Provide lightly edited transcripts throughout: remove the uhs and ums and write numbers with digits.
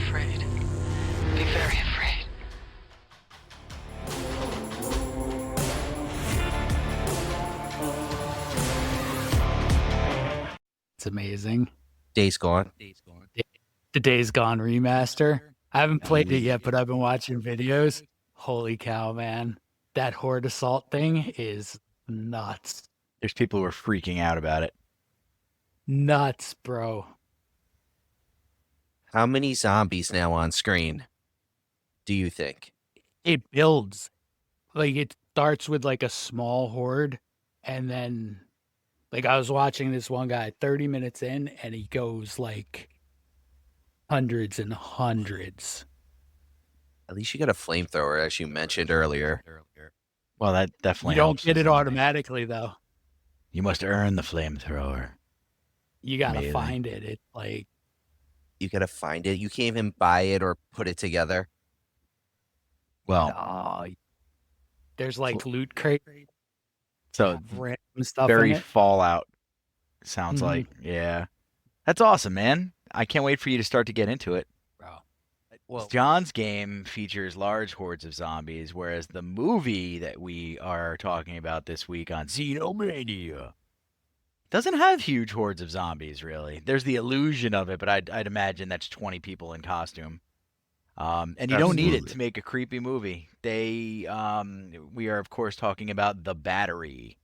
afraid. Be very afraid. It's amazing. Days Gone. The Days Gone remaster. I haven't played it yet, but I've been watching videos. Holy cow, man. That horde assault thing is nuts. There's people who are freaking out about it. Nuts, bro. How many zombies now on screen do you think? It builds. Like, it starts with, like, a small horde, and then, like, I was watching this one guy 30 minutes in, and he goes, like, hundreds and hundreds. At least you got a flamethrower, as you mentioned earlier. Well, that definitely You don't helps get with it zombies. automatically, though. You must earn the flamethrower. You gotta Amazing. find it. It's like, You got to find it. You can't even buy it or put it together. Well, there's, like, loot crate, so random stuff very in it. Fallout sounds Mhm. like. Yeah. That's awesome, man. I can't wait for you to start to get into it. Bro. Well, John's game features large hordes of zombies, whereas the movie that we are talking about this week on Xenomania doesn't have huge hordes of zombies, really. There's the illusion of it, but I'd imagine that's 20 people in costume. And you don't need it Absolutely. to make a creepy movie. We are, of course, talking about The Battery,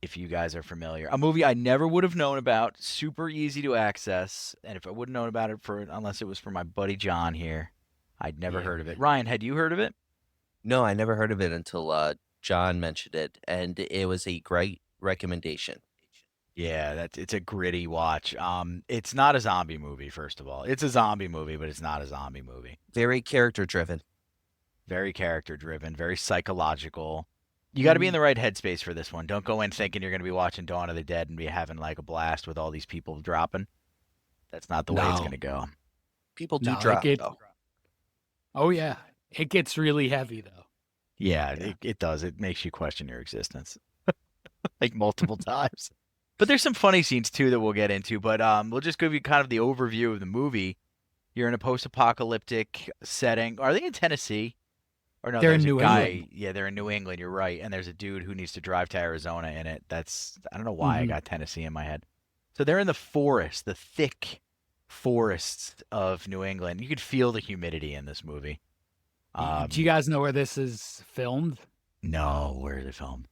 if you guys are familiar. A movie I never would have known about, super easy to access, and if I wouldn't known about it unless it was for my buddy John here, I'd never heard of it. Ryan, had you heard of it? no, I never heard of it until John mentioned it, and it was a great recommendation. Yeah, it's a gritty watch. It's not a zombie movie, first of all. It's a zombie movie, but it's not a zombie movie. Very character-driven. Very character driven, very psychological. You got to be in the right headspace for this one. Don't go in thinking you're going to be watching Dawn of the Dead and be having like a blast with all these people dropping. That's not the way it's No. going to go. People do No, drop, it though. Oh, yeah. It gets really heavy, though. Yeah, it does. It makes you question your existence like multiple times. But there's some funny scenes too that we'll get into. But we'll just give you kind of the overview of the movie. You're in a post-apocalyptic setting. Are they in Tennessee? Or no, They're in there's a New guy. England. Yeah, they're in New England. You're right. And there's a dude who needs to drive to Arizona in it. I don't know why I Mhm. got Tennessee in my head. So they're in the forest, the thick forests of New England. You could feel the humidity in this movie. Do you guys know where this is filmed? No, where is it filmed?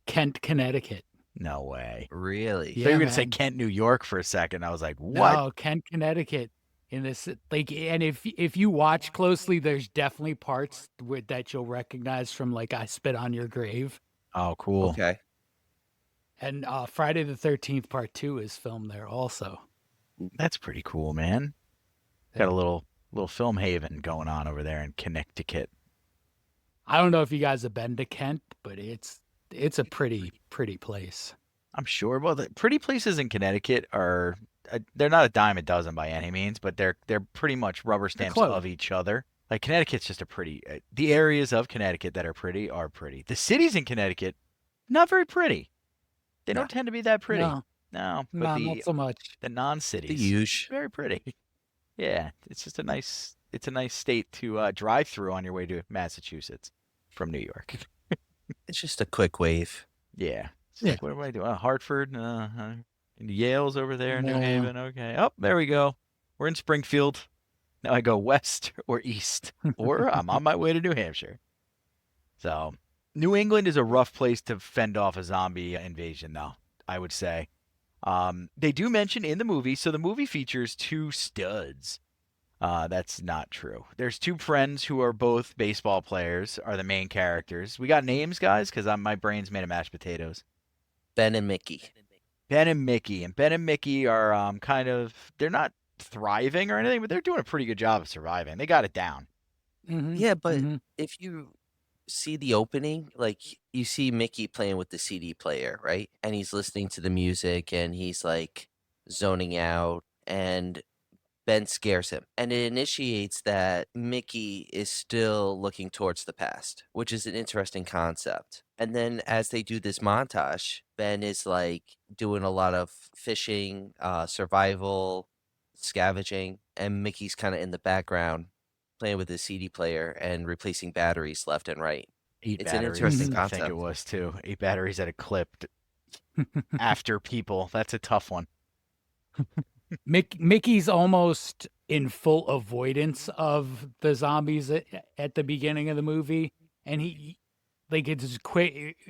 Kent, Connecticut. No way. Really? I thought you were gonna say man. Kent, New York for a second. I was like, what? No, Kent, Connecticut. In this, like, and if you watch closely, there's definitely parts that you'll recognize from, like, I Spit on Your Grave. Oh, cool. Okay. And Friday the 13th Part 2 is filmed there also. That's pretty cool, man. Got a little film haven going on over there in Connecticut. I don't know if you guys have been to Kent, but it's a pretty place. I'm sure. Well, the pretty places in Connecticut are they're not a dime a dozen by any means, but they're pretty much rubber stamps close. of each other. Like Connecticut's just a pretty. The areas of Connecticut that are pretty are pretty. The cities in Connecticut, not very pretty. They don't tend to be that pretty. No, but no, not so much. the non-cities, The huge. very pretty. Yeah, it's just a nice state to drive through on your way to Massachusetts from New York. It's just a quick wave. Yeah. It's Yeah. like, what do I do? Hartford, and Yale's over there, New Yeah. Haven. Okay. Oh, there we go. We're in Springfield. Now I go west or east, or I'm on my way to New Hampshire. So, New England is a rough place to fend off a zombie invasion, though, I would say. They do mention in the movie, so the movie features two studs. That's not true. There's two friends who are both baseball players, are the main characters. We got names, guys, because my brain's made of mashed potatoes. Ben and Mickey. Ben and Mickey. And Ben and Mickey are they're not thriving or anything, but they're doing a pretty good job of surviving. They got it down. Mhm, Yeah, but mhm. if you see the opening, like you see Mickey playing with the CD player, right? And he's listening to the music and he's like zoning out, and Ben scares him. And it initiates that Mickey is still looking towards the past, which is an interesting concept. And then as they do this montage, Ben is like doing a lot of fishing, survival, scavenging, and Mickey's kind of in the background playing with his CD player and replacing batteries left and right. 8 It's an batteries. interesting I think it concept. was too. 8 batteries at a clip after people. That's a tough one. Mickey's almost in full avoidance of the zombies at the beginning of the movie, and he like it's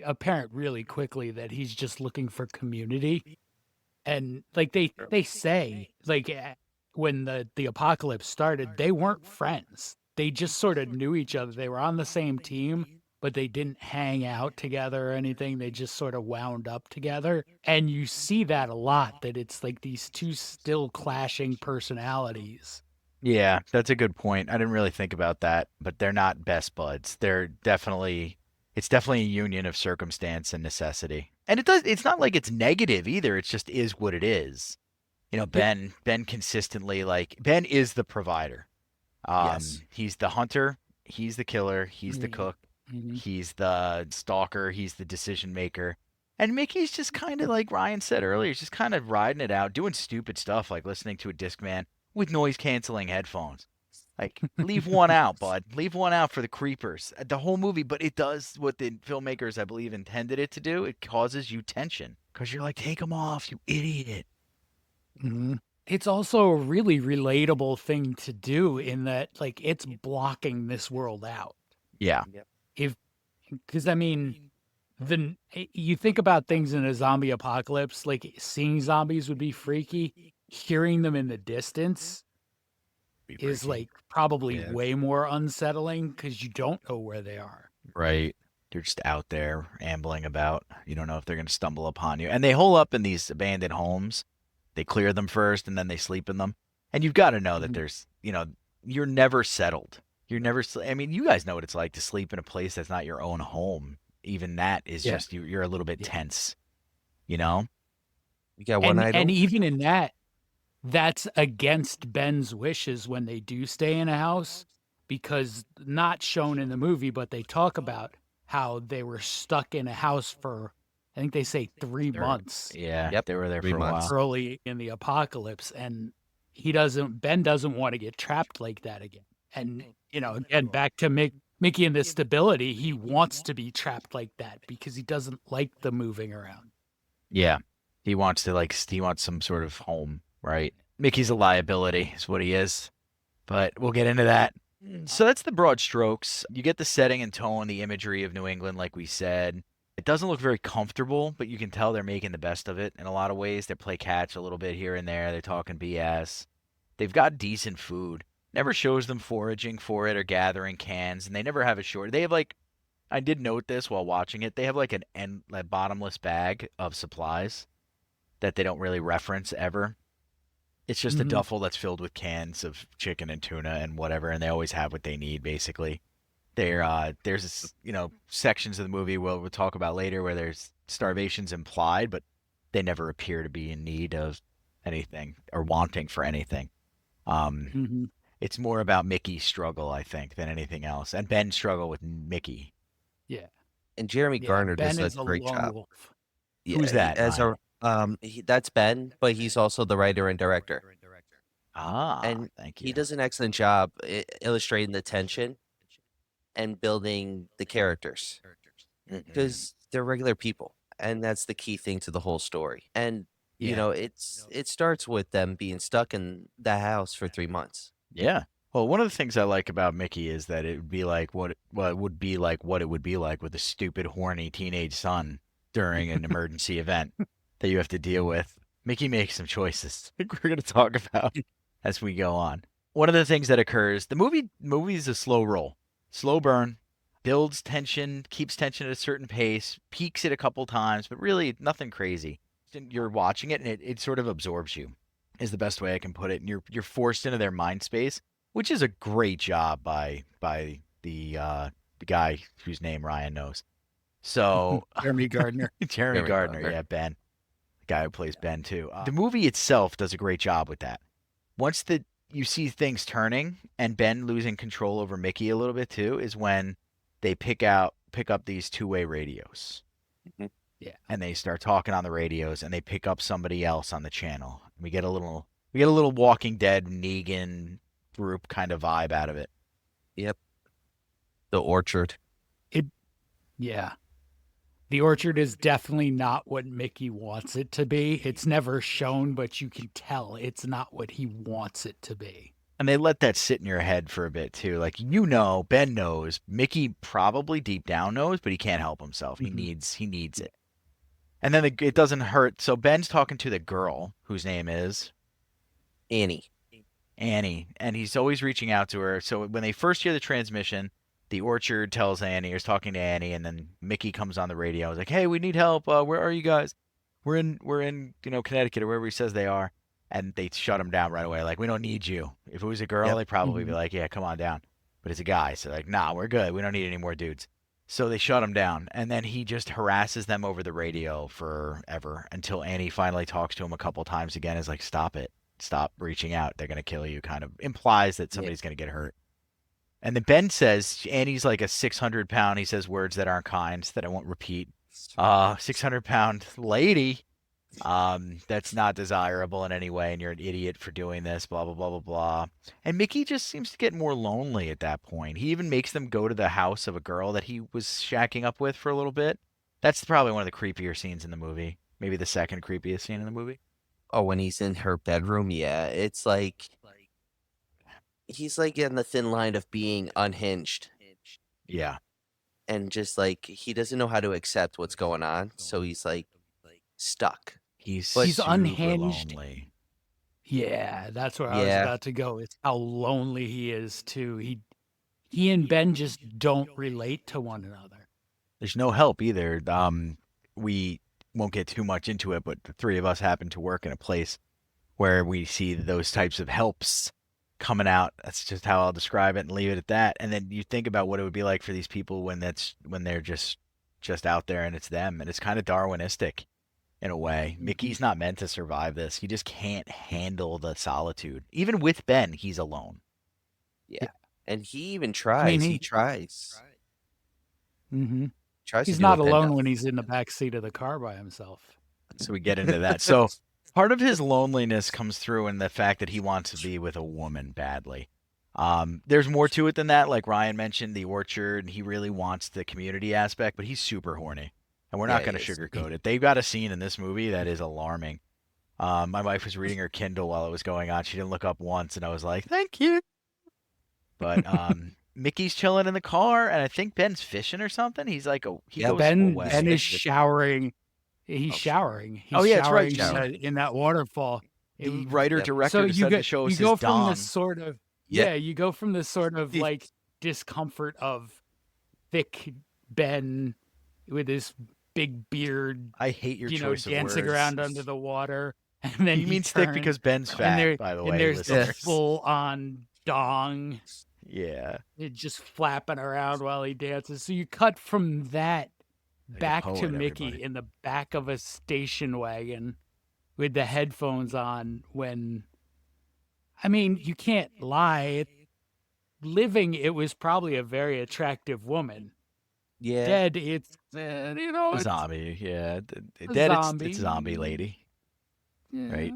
apparent really quickly that he's just looking for community, and like they say like when the apocalypse started, they weren't friends. They just sort of knew each other. They were on the same team, but they didn't hang out together or anything. They just sort of wound up together. And you see that a lot, that it's like these two still clashing personalities. Yeah, that's a good point. I didn't really think about that, but they're not best buds. It's definitely a union of circumstance and necessity. And it's not like it's negative either. It just is what it is. You know, Ben consistently, like, Ben is the provider. Yes. He's the hunter, he's the killer, he's the cook, Mhm. he's the stalker, he's the decision maker. And Mickey's just kind of like Ryan said earlier, he's just kind of riding it out, doing stupid stuff like listening to a Discman with noise canceling headphones. Like, leave one out, bud. Leave one out for the creepers. The whole movie, but it does what the filmmakers, I believe, intended it to do. It causes you tension because you're like, take them off, you idiot. Mhm. It's also a really relatable thing to do in that, like, it's blocking this world out. Yeah. Because I mean, you think about things in a zombie apocalypse, like seeing zombies would be freaky. Hearing them in the distance is like probably Yeah. way more unsettling because you don't know where they are. Right. They're just out there ambling about. You don't know if they're going to stumble upon you. And they hole up in these abandoned homes. They clear them first and then they sleep in them. And you've got to know that Mhm. there's, you're never settled. I mean, you guys know what it's like to sleep in a place that's not your own home. Even that is Yeah. just, you're a little bit Yeah. tense, you know? You got one item? And even in that, that's against Ben's wishes when they do stay in a house, because not shown in the movie, but they talk about how they were stuck in a house for, I think they say 3 months Yeah. Yep, They were there 3 for a months. while. early in the apocalypse, and Ben doesn't want to get trapped like that again. And again, back to Mickey and the stability, he wants to be trapped like that because he doesn't like the moving around. Yeah. He wants some sort of home, right? Mickey's a liability is what he is. But we'll get into that. So that's the broad strokes. You get the setting and tone, the imagery of New England, like we said. It doesn't look very comfortable, but you can tell they're making the best of it in a lot of ways. They play catch a little bit here and there. They're talking BS. They've got decent food. Never shows them foraging for it or gathering cans, and they never have a short. They have I did note this while watching it. They have like a bottomless bag of supplies that they don't really reference ever. It's just a Mhm. duffel that's filled with cans of chicken and tuna and whatever, and they always have what they need basically. There's sections of the movie we'll talk about later where there's starvation's implied, but they never appear to be in need of anything or wanting for anything. Mhm. It's more about Mickey's struggle, I think, than anything else, and Ben's struggle with Mickey. Yeah. And Jeremy Yeah, Garner Ben does a is a great lone job. wolf. Yeah, Who's that, As Ryan? that's Ben, but he's also the writer and director. And Thank he you. does an excellent job illustrating the tension and building the characters because they're regular people, and that's the key thing to the whole story. And Yeah. it starts with them being stuck in the house for 3 months. Yeah. Well, one of the things I like about Mickey is that it would be like what it would be like with a stupid, horny teenage son during an emergency event that you have to deal with. Mickey makes some choices. I think we're going to talk about as we go on. One of the things that occurs, the movie is a slow roll, slow burn, builds tension, keeps tension at a certain pace, peaks it a couple times, but really nothing crazy. You're watching it and it sort of absorbs you, is the best way I can put it. And you're forced into their mind space, which is a great job by the guy whose name Ryan knows. So Jeremy Gardner. Jeremy Jeremy Gardner, Gardner. yeah, Ben, the guy who plays Ben too. The movie itself does a great job with that. Once you see things turning and Ben losing control over Mickey a little bit too, is when they pick up these two-way radios. Yeah. And they start talking on the radios and they pick up somebody else on the channel. We get a little We get a little Walking Dead Negan group kind of vibe out of it. Yep. The orchard. Yeah. The orchard is definitely not what Mickey wants it to be. It's never shown, but you can tell it's not what he wants it to be. And they let that sit in your head for a bit too. Like, Ben knows, Mickey probably deep down knows, but he can't help himself. He needs it. And then it doesn't hurt. So Ben's talking to the girl whose name is Annie. And he's always reaching out to her. So when they first hear the transmission, the orchard tells Annie, or is talking to Annie, and then Mickey comes on the radio. He's like, "Hey, we need help. Where are you guys? We're in Connecticut or wherever he says they are." And they shut him down right away. Like, "We don't need you." If it was a girl, they'd probably be like, "Yeah, come on down." But it's a guy, so like, "Nah, we're good. We don't need any more dudes." So they shut him down, and then he just harasses them over the radio forever until Annie finally talks to him a couple times again. Is like, "Stop it. Stop reaching out. They're gonna kill you." Kind of implies that somebody's gonna get hurt. And then Ben says Annie's like a 600-pound. He says words that aren't kind that I won't repeat. 600-pound lady. That's not desirable in any way, and you're an idiot for doing this. Blah blah blah blah blah. And Mickey just seems to get more lonely at that point. He even makes them go to the house of a girl that he was shacking up with for a little bit. That's probably one of the creepier scenes in the movie. Maybe the second creepiest scene in the movie. Oh, when he's in her bedroom, yeah, it's like he's like in the thin line of being unhinged. Yeah. And just like he doesn't know how to accept what's going on, so he's like stuck. He's super unhinged. Lonely. Yeah, that's where I was about to go. It's how lonely he is too. He and Ben just don't relate to one another. There's no help either. We won't get too much into it, but the three of us happen to work in a place where we see those types of helps coming out. That's just how I'll describe it and leave it at that. And then you think about what it would be like for these people when they're just out there and it's them, and it's kind of Darwinistic in a way. Mickey's not meant to survive this. He just can't handle the solitude. Even with Ben, he's alone. Yeah. And he even tries. I mean, he tries. Mm-hmm. Tries He's to not alone when he's in the back seat of the car by himself. So we get into that. So part of his loneliness comes through in the fact that he wants to be with a woman badly. There's more to it than that. Like Ryan mentioned, the orchard, he really wants the community aspect, but he's super horny. And we're not going to sugarcoat it. They've got a scene in this movie that is alarming. My wife was reading her Kindle while it was going on. She didn't look up once, and I was like, "Thank you." But Mickey's chilling in the car, and I think Ben's fishing or something. He's like, Ben is showering. He's showering. He's it's right. Showering in that waterfall. The writer-director so decided to show us his you go dong. from this sort of you go from this sort of like discomfort of thick Ben with his big beard. I hate your choice of dancing words. around under the water, and then he means thick because Ben's fat. By the way, and there's the full-on dong. Yeah, just flapping around while he dances. So you cut from that back to Mickey in the back of a station wagon with the headphones on. When, I mean, you can't lie. Living, it was probably a very attractive woman. Yeah. Dead, it's a zombie. Yeah, dead, it's a zombie lady. Yeah. Right.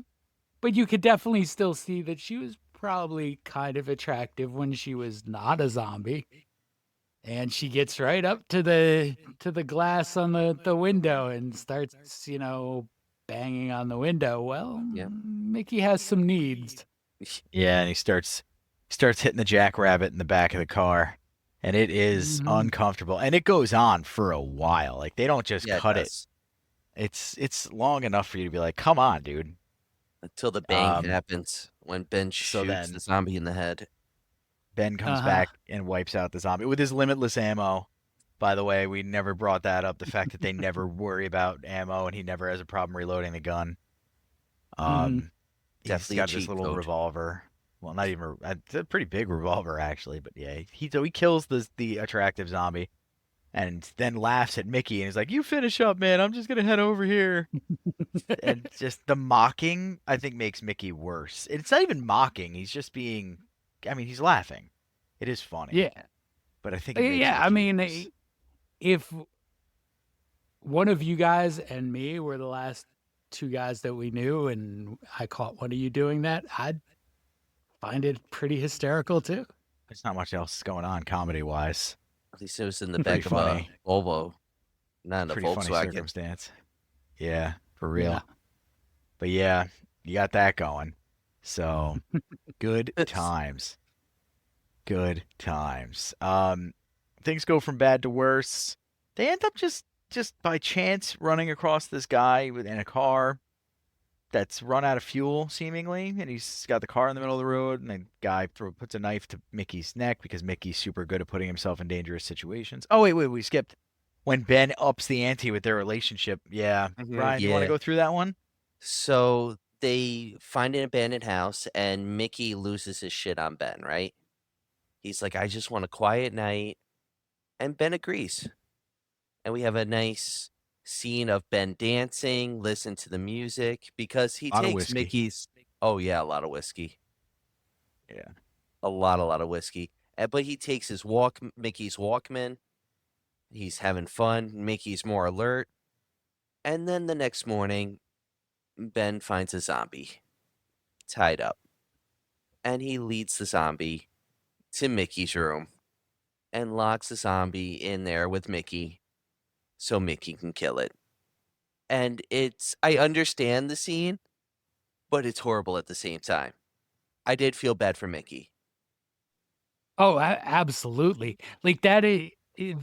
But you could definitely still see that she was probably kind of attractive when she was not a zombie. And she gets right up to the glass on the window and starts, banging on the window. Well, Mickey has some needs. Yeah, and he starts hitting the jackrabbit in the back of the car, and it is uncomfortable, and it goes on for a while. Like, they don't just cut it. It's long enough for you to be like, "Come on, dude." Until the bang happens when Ben shoots the zombie in the head. Ben comes back and wipes out the zombie with his limitless ammo. By the way, we never brought that up. The fact that they never worry about ammo and he never has a problem reloading the gun. He's got this little revolver. Well, not even it's a pretty big revolver actually, but yeah, he kills the attractive zombie, and then laughs at Mickey and he's like, "You finish up, man. I'm just gonna head over here." And just the mocking, I think, makes Mickey worse. It's not even mocking. He's just being. I mean, he's laughing. It is funny. Yeah. But I think. I mean, if one of you guys and me were the last two guys that we knew, and I caught one of you doing that, I'd find it pretty hysterical too. There's not much else going on comedy-wise. At least it was in the Pretty back of funny. a Volvo, not in a Pretty funny Volkswagen. circumstance. Yeah, for real. Yeah. But yeah, you got that going. So good times. Good times. Things go from bad to worse. They end up just by chance running across this guy in a car that's run out of fuel, seemingly, and he's got the car in the middle of the road, and the guy puts a knife to Mickey's neck because Mickey's super good at putting himself in dangerous situations. Oh, wait, we skipped. When Ben ups the ante with their relationship. Yeah. Ryan, you want to Yeah. go through that one? So they find an abandoned house, and Mickey loses his shit on Ben, right? He's like, I just want a quiet night. And Ben agrees. And we have a nice scene of Ben dancing, listen to the music, because he Lot of takes whiskey. Mickey's. Oh, yeah, a lot of whiskey. Yeah. A lot of whiskey. But he takes Mickey's Walkman. He's having fun. Mickey's more alert. And then the next morning, Ben finds a zombie tied up. And he leads the zombie to Mickey's room and locks the zombie in there with Mickey so Mickey can kill it. And I understand the scene, but it's horrible at the same time. I did feel bad for Mickey. Oh, absolutely. Like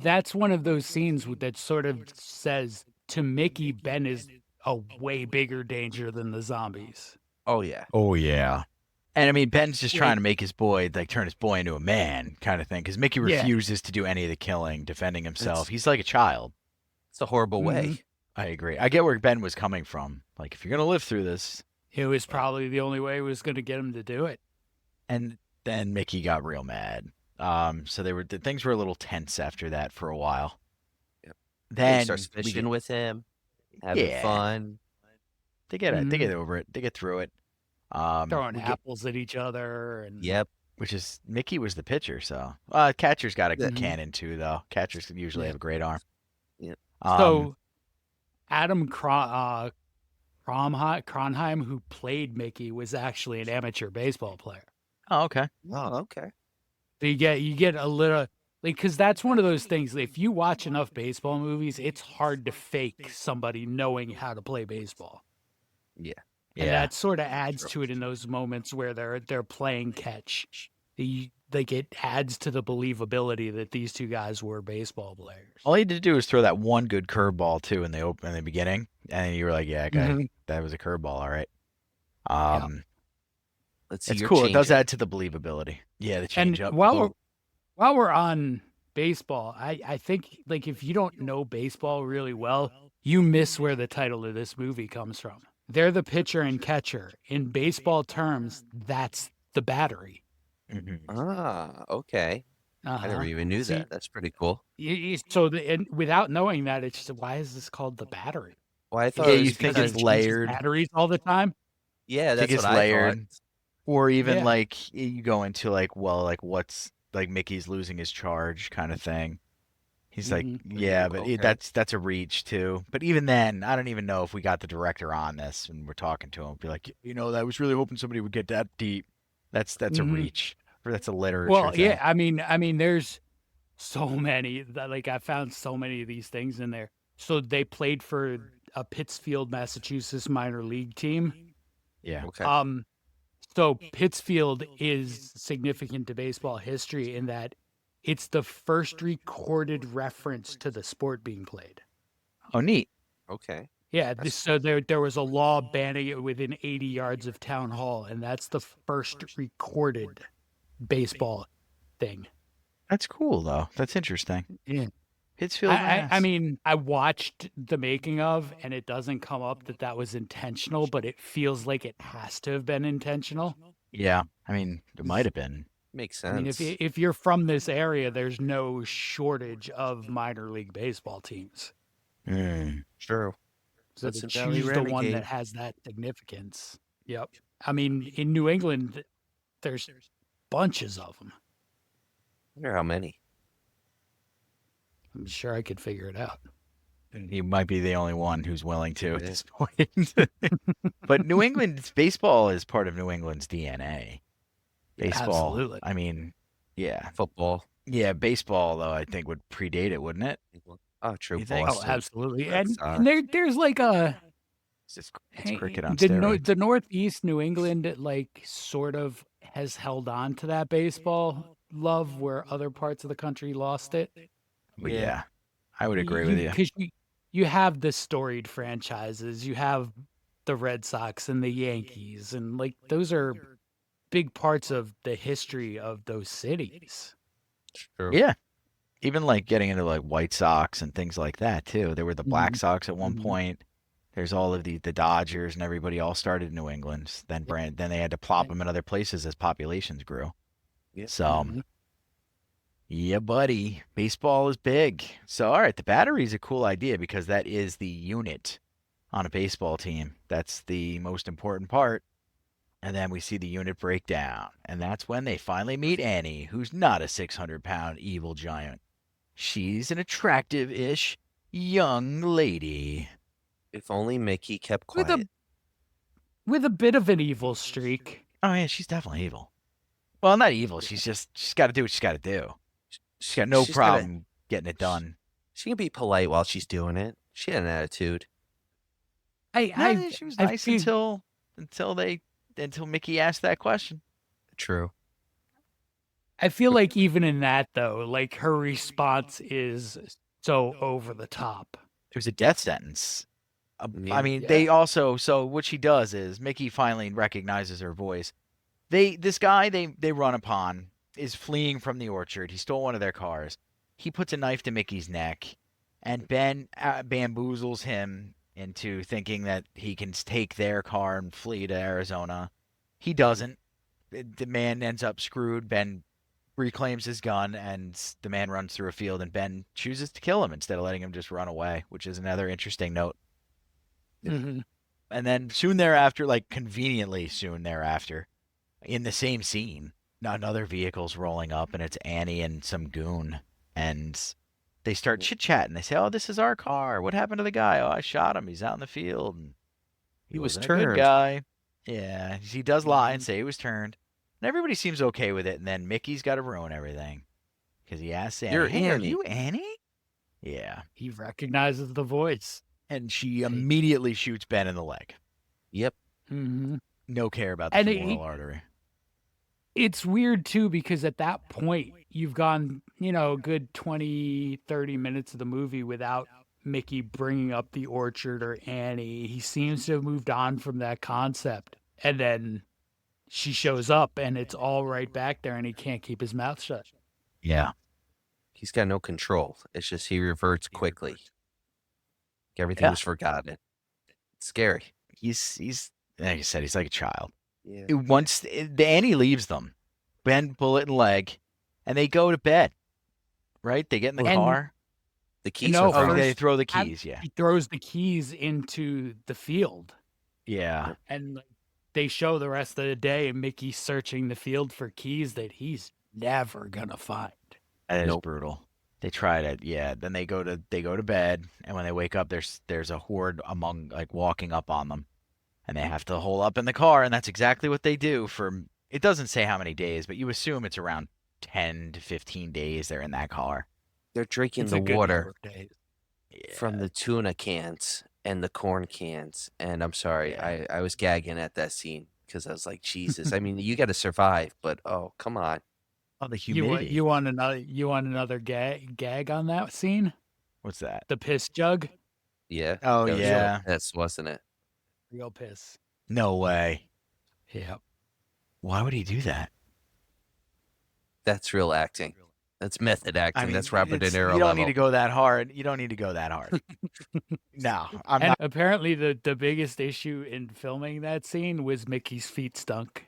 that's one of those scenes that sort of says to Mickey, Ben is a way bigger danger than the zombies. Oh, yeah. Oh, yeah. And I mean, Ben's just Like- trying to make his boy, like, turn his boy into a man kind of thing, because Mickey Yeah. refuses to do any of the killing, defending himself. It's- He's like a child. It's a horrible way. I agree. I get where Ben was coming from. Like, if you're going to live through this. It was probably the only way was going to get him to do it. And then Mickey got real mad. So things were a little tense after that for a while. Yep. Then He starts fishing with him, having Yeah. fun. they get it. They Mhm. get over it. They get through it. Throwing we get- apples at each other. And Yep. which is Mickey was the pitcher, so catcher's got a Yeah. cannon too, though. Catchers can usually Yeah. have a great arm. Yep. So Adam Kronheim, who played Mickey, was actually an amateur baseball player. Oh, okay. Oh, okay. So you get a little like, because that's one of those things. If you watch enough baseball movies, it's hard to fake somebody knowing how to play baseball. Yeah. And Yeah. that sort of adds to it in those moments where they're playing catch. It adds to the believability that these two guys were baseball players. All he had to do was throw that one good curveball too in the beginning, and you were like, "Yeah, guy, that was a curveball, all right." Let's see It's your cool. It does changeup. add to the believability. Yeah, the And change up. while we're on baseball, I think like if you don't know baseball really well, you miss where the title of this movie comes from. They're the pitcher and catcher. In baseball terms, that's the battery. Ah, okay. I never even knew See- that. That's pretty cool. And without knowing that, it's just why is this called the battery? Well, I thought Yeah, it was you think because- it's layered. Batteries all the time. Yeah, I think that's it's what I layered. thought. Or even Yeah. like you go into like, well, like what's like Mickey's losing his charge kind of thing. He's like, yeah, but Okay. that's a reach too. But even then, I don't even know if we got the director on this and we're talking to him. Be like, I was really hoping somebody would get that deep. That's a Mhm. reach. Or that's a literature. Well, thing. yeah, I mean, there's so many that like I found so many of these things in there. So they played for a Pittsfield, Massachusetts minor league team. Yeah. Okay. So Pittsfield is significant to baseball history in that it's the first recorded reference to the sport being played. Oh, neat. Okay. Yeah, so there was a law banning it within 80 yards of town hall, and that's the first recorded baseball thing. That's cool though. That's interesting. Yeah. Pittsfield. I Mass. mean, I watched the making of, and it doesn't come up that was intentional, but it feels like it has to have been intentional. Yeah. I mean, it might have been. Makes sense. I mean, if you're from this area, there's no shortage of minor league baseball teams. True. So Hudson to Valley choose the one Renegade. that has that significance. Yep. I mean, in New England, there's bunches of them. I wonder how many. I'm sure I could figure it out. He might be the only one who's willing to at Yeah. this point. But New England's baseball is part of New England's DNA. Baseball, Absolutely. I mean, yeah. Football. Yeah, baseball, though, I think would predate it, wouldn't it? Oh, true. You think? Oh, Boston. absolutely. Red And there's like a It's cricket on the steroids. the Northeast New England like sort of has held on to that baseball love where other parts of the country lost it. But yeah, I would agree with you. Because you have the storied franchises, you have the Red Sox and the Yankees, and like those are big parts of the history of those cities. True. Yeah. Even like getting into like White Sox and things like that too. There were the Black Sox at one point. There's all of the Dodgers and everybody all started in New England. Then they had to plop them in other places as populations grew. Yeah. So yeah, buddy. Baseball is big. So all right, the battery is a cool idea because that is the unit on a baseball team. That's the most important part. And then we see the unit break down. And that's when they finally meet Annie, who's not a 600-pound evil giant. She's an attractive-ish young lady. If only Mickey kept quiet. With a bit of an evil streak. Oh, yeah, she's definitely evil. Well, not evil. She's got to do what she's got to do. She's got no problem getting it done. She can be polite while she's doing it. She had an attitude. She was nice until Mickey asked that question. True. I feel like even in that though, like her response is so over the top. It was a death sentence. Yeah. I mean, they also, so what she does is Mickey finally recognizes her voice. This guy they run upon is fleeing from the orchard. He stole one of their cars. He puts a knife to Mickey's neck, and Ben bamboozles him into thinking that he can take their car and flee to Arizona. He doesn't. The man ends up screwed. Ben reclaims his gun, and the man runs through a field, and Ben chooses to kill him instead of letting him just run away, which is another interesting note. And then soon thereafter, like conveniently soon thereafter, in the same scene, another vehicle's rolling up, and it's Annie and some goon, and they start chit-chatting. They say, "Oh, this is our car. What happened to the guy? Oh, I shot him. He's out in the field. And He was wasn't a good turned." guy." Yeah, he does lie and say he was turned. And everybody seems okay with it, and then Mickey's got to ruin everything. Because he asks Annie, You're "Hey, are Annie." you Annie?" Yeah. He recognizes the voice. And she immediately shoots Ben in the leg. Yep. No care about the And femoral artery. It's weird too because at that point you've gone, a good 20, 30 minutes of the movie without Mickey bringing up the orchard or Annie. He seems to have moved on from that concept. And then she shows up and it's all right back there and he can't keep his mouth shut. Yeah. He's got no control. It's just he reverts quickly. Everything was forgotten. It's scary. He's like I said, he's like a child. Yeah. Once the Annie leaves them, Ben, bullet and leg, and they go to bed. Right? They get in the car. The keys No, are found. They throw the keys, yeah. He throws the keys into the field. Yeah. And they show the rest of the day Mickey searching the field for keys that he's never gonna find. That is brutal. They try to, then they go to bed, and when they wake up there's a horde walking up on them. And they have to hole up in the car, and that's exactly what they do for, it doesn't say how many days, but you assume it's around 10 to 15 days they're in that car. They're drinking It's a the good water number of days. from the tuna cans and the corn cans. And I'm sorry, I was gagging at that scene because I was like, Jesus. I mean, you got to survive, but oh, come on. Oh, the humidity. You want another gag on that scene? What's that? The piss jug? Yeah. Oh, that was yeah. That's wasn't it? Real piss. No way. Yeah. Why would he do that? That's real acting. That's method acting. That's Robert De Niro You don't level. need to go that hard. You don't need to go that hard. No, I'm And not. apparently the biggest issue in filming that scene was Mickey's feet stunk.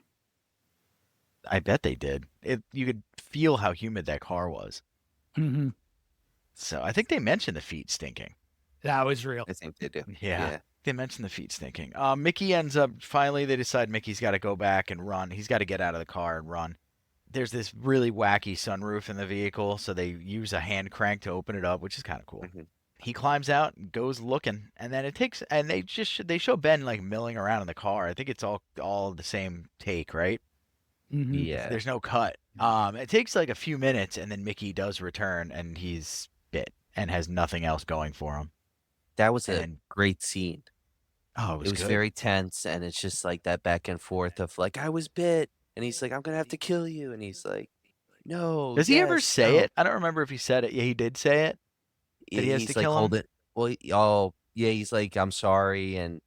I bet they did. You could feel how humid that car was. Mm-hmm. So I think they mentioned the feet stinking. That was real. I think they do. Yeah. They mentioned the feet stinking. Mickey ends up, finally they decide Mickey's got to go back and run. He's got to get out of the car and run. There's this really wacky sunroof in the vehicle, so they use a hand crank to open it up, which is kind of cool. he climbs out and goes looking, and then they show Ben like milling around in the car. I think it's all the same take, right? Mm-hmm. Yeah. There's no cut. It takes like a few minutes, and then Mickey does return, and he's bit and has nothing else going for him. That was a And great scene. oh, It was good. very tense, and it's just like that back and forth of like, I was bit, and he's like, I'm gonna have to kill you, and he's like, no, Does he ever yes, say no. it? I don't remember if he said it. Yeah, he did say it. That he has to He's like, kill him? hold it. Well, oh yeah, he's like, I'm sorry, and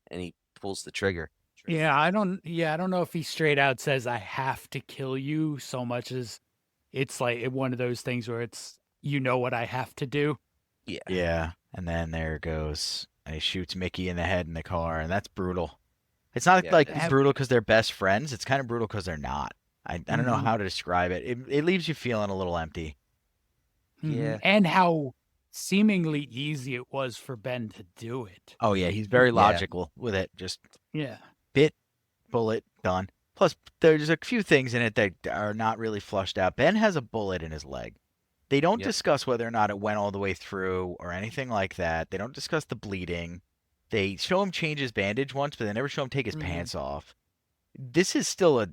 he pulls the trigger. Yeah, I don't know if he straight out says I have to kill you so much as it's like one of those things where it's what I have to do. Yeah. Yeah, and then there goes. And he shoots Mickey in the head in the car, and that's brutal. It's not Yeah, like it is. brutal because they're best friends. It's kind of brutal because they're not. I don't know Mhm. how to describe it. It leaves you feeling a little empty. Yeah. And how seemingly easy it was for Ben to do it. Oh yeah, he's very Yeah. logical with it. Just Yeah. bit, bullet, done. Plus, there's a few things in it that are not really flushed out. Ben has a bullet in his leg. They don't Yep. discuss whether or not it went all the way through or anything like that. They don't discuss the bleeding. They show him change his bandage once, but they never show him take his Mhm. pants off. This is still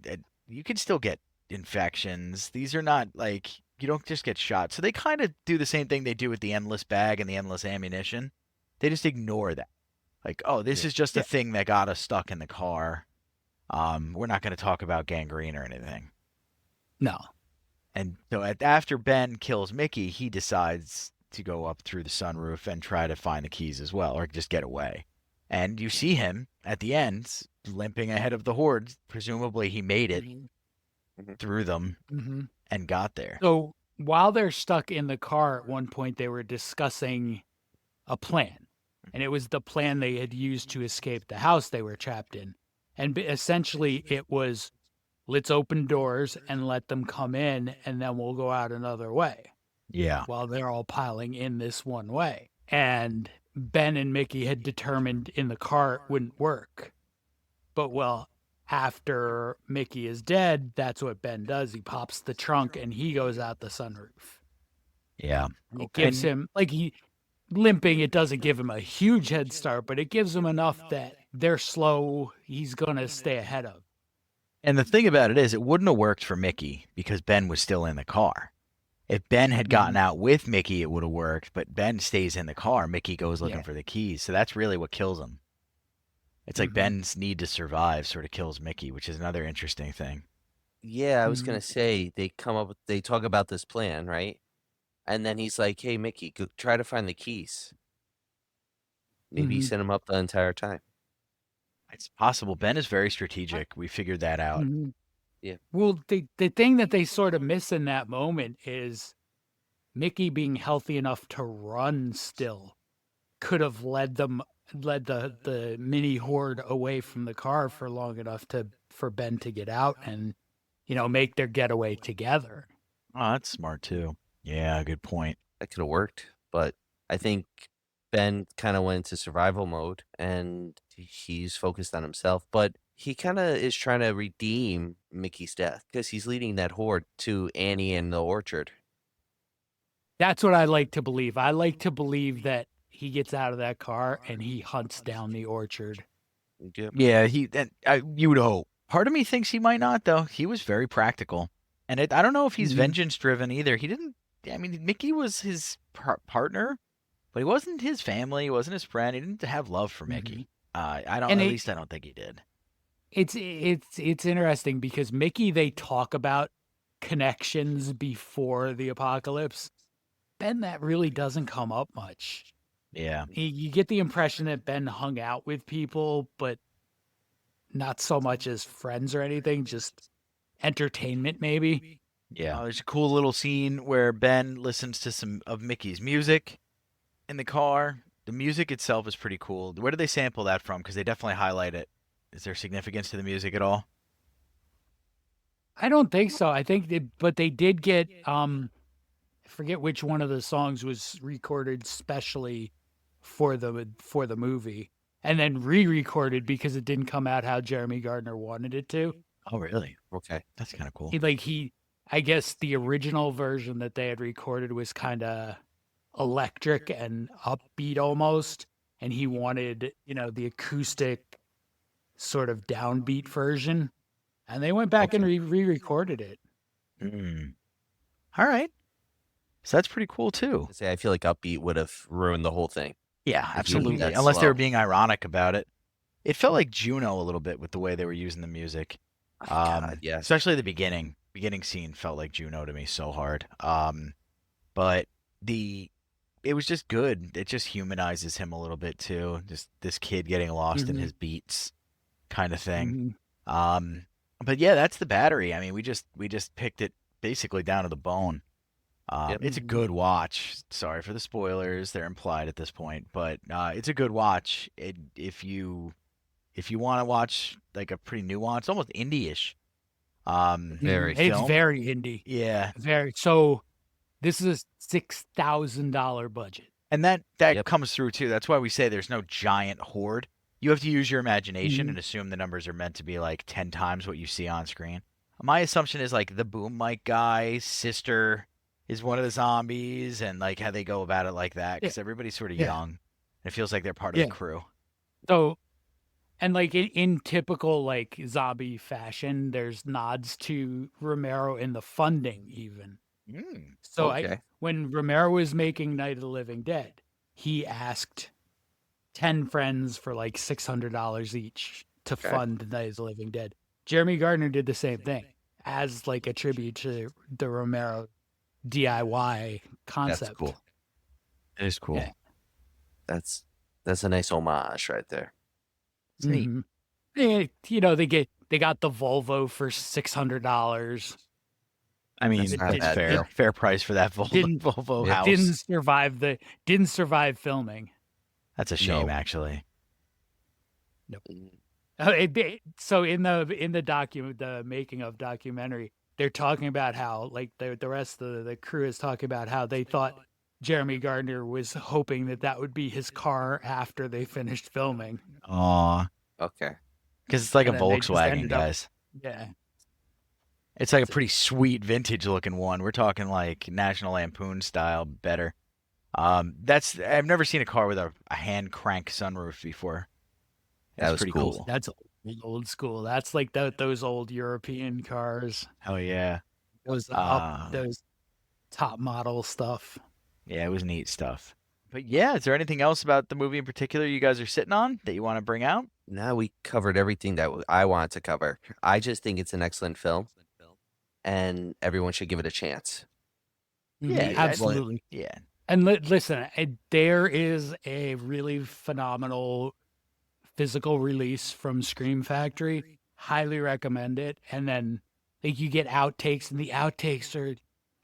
you can still get infections. These are not like you don't just get shot. So they kind of do the same thing they do with the endless bag and the endless ammunition. They just ignore that. Like, oh, this Yeah. is just a thing that got us stuck in the car. We're not going to talk about gangrene or anything. No. And so after Ben kills Mickey, he decides to go up through the sunroof and try to find the keys as well, or just get away. And you see him at the end limping ahead of the horde. Presumably he made it through them Mm-hmm. and got there. So while they're stuck in the car at one point, they were discussing a plan. And it was the plan they had used to escape the house they were trapped in. And essentially it was, let's open doors and let them come in, and then we'll go out another way Yeah. while they're all piling in this one way. And Ben and Mickey had determined in the car it wouldn't work. But after Mickey is dead, that's what Ben does. He pops the trunk and he goes out the sunroof. Yeah. And it gives him, limping, it doesn't give him a huge head start, but it gives him enough that they're slow, he's going to stay ahead of. And the thing about it is, it wouldn't have worked for Mickey because Ben was still in the car. If Ben had gotten out with Mickey, it would have worked, but Ben stays in the car. Mickey goes looking for the keys. So that's really what kills him. It's like Ben's need to survive sort of kills Mickey, which is another interesting thing. Yeah, I was gonna say they talk about this plan, right? And then he's like, "Hey, Mickey, go try to find the keys." Maybe he sent him up the entire time. It's possible. Ben is very strategic. We figured that out. Yeah. Well, the thing that they sort of miss in that moment is Mickey being healthy enough to run still could have led the mini horde away from the car for long enough for Ben to get out and, make their getaway together. Oh, that's smart too. Yeah, good point. That could have worked, but I think Ben kind of went into survival mode and he's focused on himself, but he kind of is trying to redeem Mickey's death because he's leading that horde to Annie and the orchard. That's what I like to believe. I like to believe that he gets out of that car and he hunts down the orchard. Yep. Yeah, you would hope. Part of me thinks he might not, though. He was very practical. And I don't know if he's vengeance driven either. He didn't, Mickey was his partner, but he wasn't his family. He wasn't his friend. He didn't have love for Mickey. At least I don't think he did. It's interesting because Mickey, they talk about connections before the apocalypse. Ben, that really doesn't come up much. Yeah. You get the impression that Ben hung out with people, but not so much as friends or anything, just entertainment maybe. Yeah. There's a cool little scene where Ben listens to some of Mickey's music in the car. The music itself is pretty cool. Where did they sample that from? Because they definitely highlight it. Is there significance to the music at all? I don't think so. I think but they did get, I forget which one of the songs was recorded specially for the movie and then re-recorded because it didn't come out how Jeremy Gardner wanted it to. Oh, really? Okay. That's kind of cool. I guess the original version that they had recorded was kind of electric and upbeat almost, and he wanted, the acoustic sort of downbeat version, and they went back and Okay. re-recorded it. Mm. All right. So that's pretty cool too. I say I feel like upbeat would have ruined the whole thing. Yeah, If you absolutely. that Unless they were slow. being ironic about it. It felt like Juno a little bit with the way they were using the music. God, yes. Especially the beginning. Beginning scene felt like Juno to me so hard. But it was just good. It just humanizes him a little bit too. Just this kid getting lost in Mhm. his beats kind of thing. Mhm. But yeah, that's the Battery. I mean, we just picked it basically down to the bone. Yep. It's a Mhm. good watch. Sorry for the spoilers; they're implied at this point, but it's a good watch. If you want to watch like a pretty nuanced, almost indie-ish, Very. It's film, very indie. yeah, Very. So this is a $6,000 budget. and that Yep. comes through too. That's why we say there's no giant horde. You have to use your imagination Mhm. and assume the numbers are meant to be like 10 times what you see on screen. My assumption is like the boom mic guy's sister is one of the zombies, and like how they go about it like that, Yeah. because everybody's sort of Yeah. young. It feels like they're part of Yeah. the crew. So, and like in typical like zombie fashion, there's nods to Romero in the funding even. Mm. So Okay. when Romero was making Night of the Living Dead, he asked 10 friends for like $600 each to Okay. fund Night of the Living Dead. Jeremy Gardner did the same thing as like a tribute to the Romero DIY concept. That's cool. It is cool. Yeah. That's a nice homage right there. It's neat. Mhm. They got the Volvo for $600. I mean, That's not a it's bad fair. deal. Fair price for that Didn't- Volvo Yeah. house. Didn't survive filming. That's a shame, No. actually. So in the making of documentary, they're talking about how like the rest of the crew is talking about how they thought Jeremy Gardner was hoping that would be his car after they finished filming. Aw. Okay. Because it's like And a then they just Volkswagen, ended up- guys. Yeah. It's like a pretty sweet vintage looking one. We're talking like National Lampoon style, better. I've never seen a car with a hand crank sunroof before. That That's was pretty cool. cool. That's old school. That's like those old European cars. Hell yeah. Those those top model stuff. Yeah, it was neat stuff. But yeah, is there anything else about the movie in particular you guys are sitting on that you want to bring out? Now we covered everything that I wanted to cover. I just think it's an excellent film, and everyone should give it a chance. Yeah, Absolutely. Yeah. And listen, there is a really phenomenal physical release from Scream Factory. Highly recommend it. And then like you get outtakes, and the outtakes are